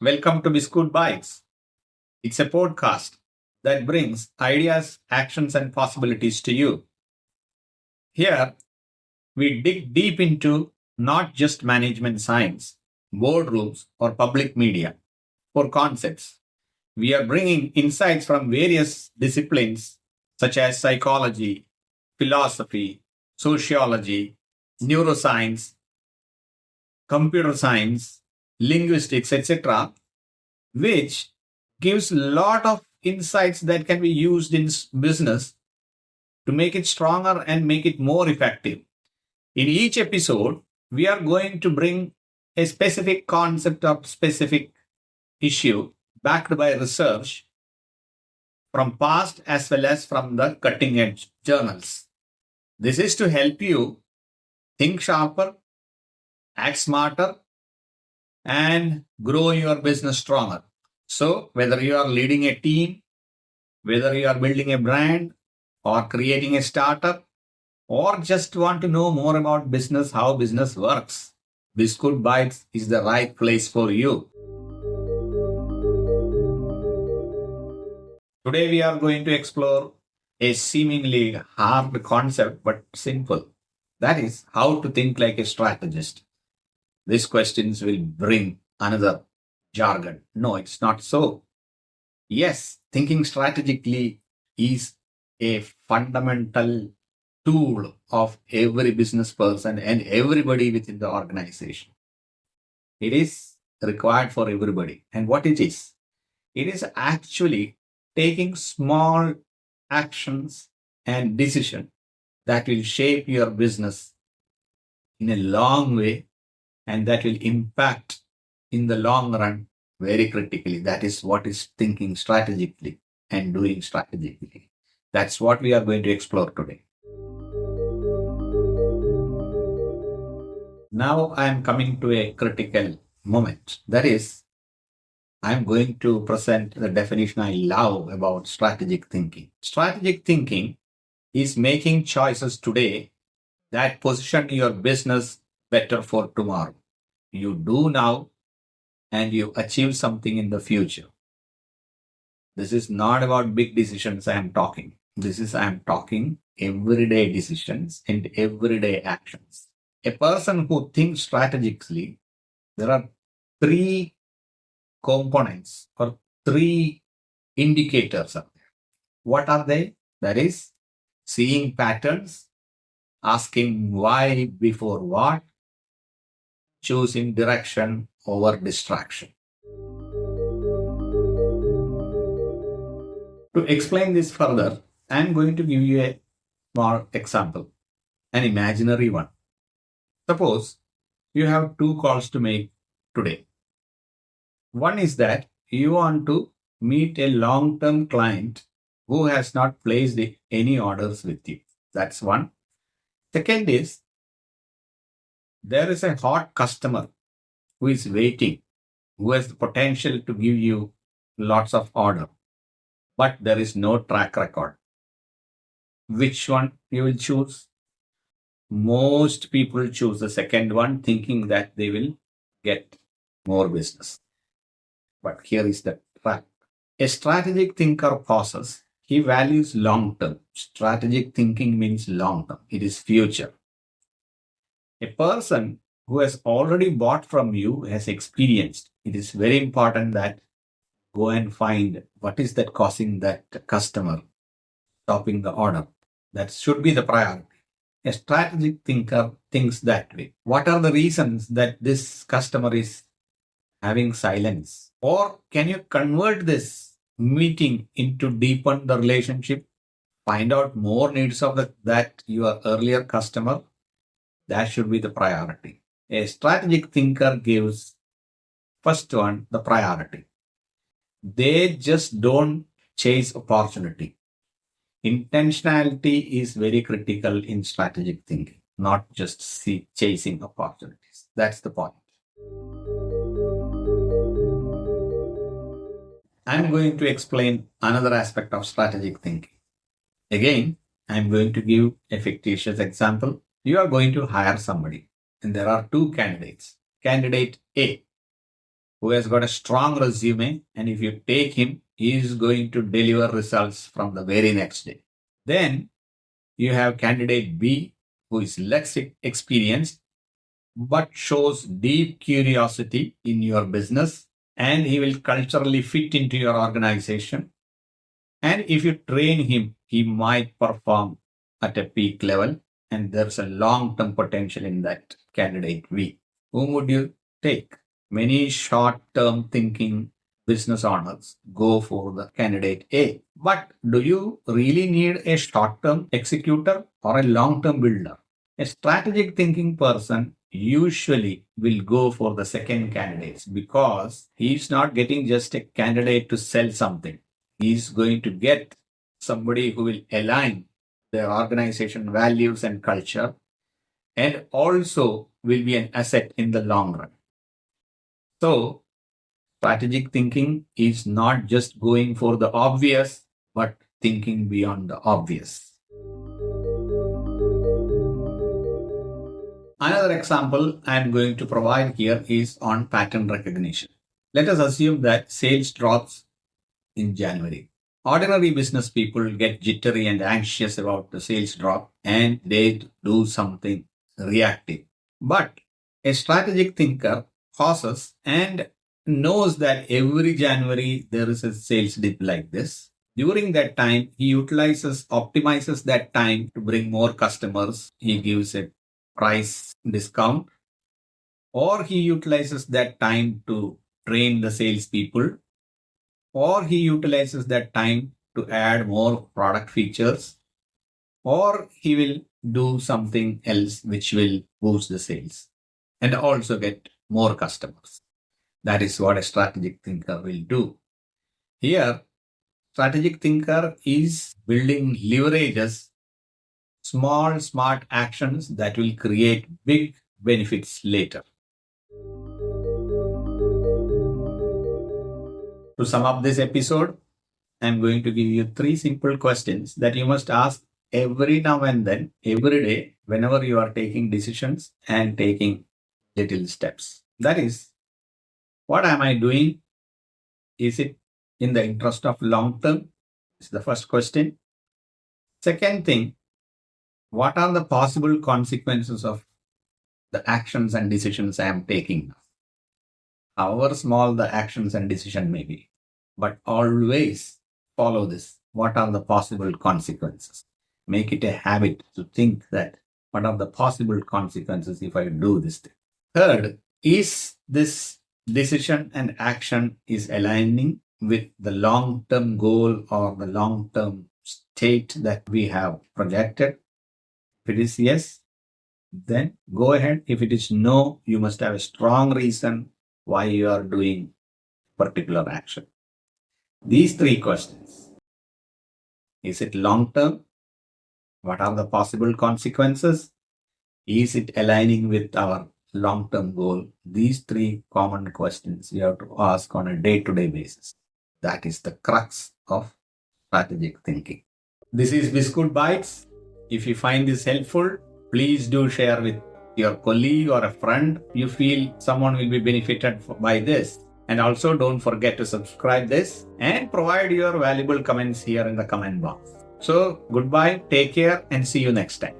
Welcome to Bizcoot Bites. It's a podcast that brings ideas, actions, and possibilities to you. Here, we dig deep into not just management science, boardrooms, or public media or concepts. We are bringing insights from various disciplines such as psychology, philosophy, sociology, neuroscience, computer science, linguistics, etc., which gives a lot of insights that can be used in business to make it stronger and make it more effective. In each episode, we are going to bring a specific concept or specific issue backed by research from past as well as from the cutting edge journals. This is to help you think sharper, act smarter, and grow your business stronger. So, whether you are leading a team, whether you are building a brand or creating a startup, or just want to know more about business, how business works, Bizcoot Bites is the right place for you. Today, we are going to explore a seemingly hard concept but simple. That is how to think like a strategist. These questions will bring another jargon. No, it's not so. Yes, thinking strategically is a fundamental tool of every business person and everybody within the organization. It is required for everybody. And what it is? It is actually taking small actions and decisions that will shape your business in a long way and that will impact in the long run very critically. That is what is thinking strategically and doing strategically. That's what we are going to explore today. Now I am coming to a critical moment. That is, I am going to present the definition I love about strategic thinking. Strategic thinking is making choices today that position your business better for tomorrow. You do now and you achieve something in the future. This is not about big decisions I am talking. I am talking everyday decisions and everyday actions. A person who thinks strategically, there are three components or three indicators. What are they? That is seeing patterns, asking why before what, choosing direction over distraction. To explain this further, I am going to give you a small example, an imaginary one. Suppose you have two calls to make today. One is that you want to meet a long-term client who has not placed any orders with you. That's one. Second is, there is a hot customer who is waiting, who has the potential to give you lots of order, but there is no track record. Which one you will choose? Most people choose the second one, thinking that they will get more business. But here is the trap. A strategic thinker pauses. He values long term. Strategic thinking means long term, it is future. A person who has already bought from you has experienced. It is very important that go and find what is that causing that customer stopping the order. That should be the priority. A strategic thinker thinks that way. What are the reasons that this customer is having silence? Or can you convert this meeting into deepen the relationship, find out more needs of that your earlier customer? That should be the priority. A strategic thinker gives first one the priority. They just don't chase opportunity. Intentionality is very critical in strategic thinking, not just chasing opportunities. That's the point. I'm going to explain another aspect of strategic thinking. Again, I'm going to give a fictitious example. You are going to hire somebody, and there are two candidates. Candidate A who has got a strong resume, and if you take him, he is going to deliver results from the very next day. Then you have candidate B, who is less experienced but shows deep curiosity in your business, and he will culturally fit into your organization. And if you train him, he might perform at a peak level, and there's a long term potential in that candidate B. Whom would you take? Many short term thinking business owners go for the candidate A. But do you really need a short term executor or a long term builder? A strategic thinking person usually will go for the second candidates because he's not getting just a candidate to sell something. He's going to get somebody who will align their organization values and culture, and also will be an asset in the long run. So, strategic thinking is not just going for the obvious, but thinking beyond the obvious. Another example I am going to provide here is on pattern recognition. Let us assume that sales drops in January. Ordinary business people get jittery and anxious about the sales drop, and they do something reactive. But a strategic thinker pauses and knows that every January there is a sales dip like this. During that time, he optimizes that time to bring more customers. He gives a price discount, or he utilizes that time to train the salespeople, or he utilizes that time to add more product features, or he will do something else which will boost the sales and also get more customers. That is what a strategic thinker will do. Here, strategic thinker is building leverages small, smart actions that will create big benefits later. To sum up this episode, I'm going to give you 3 simple questions that you must ask every now and then, every day, whenever you are taking decisions and taking little steps. That is, what am I doing? Is it in the interest of long term? Is the first question. Second thing, what are the possible consequences of the actions and decisions I am taking now? However small the actions and decision may be, but always follow this. What are the possible consequences? Make it a habit to think that what are the possible consequences if I do this thing. Third, is this decision and action is aligning with the long-term goal or the long-term state that we have projected? If it is yes, then go ahead. If it is no, you must have a strong reason why you are doing particular action. These 3 questions. Is it long term? What are the possible consequences? Is it aligning with our long term goal? These 3 common questions you have to ask on a day-to-day basis. That is the crux of strategic thinking. This is Bizcoot Bites. If you find this helpful, please do share with your colleague or a friend you feel someone will be benefited by this. And also don't forget to subscribe this and provide your valuable comments here in the comment box. So goodbye, take care, and see you next time.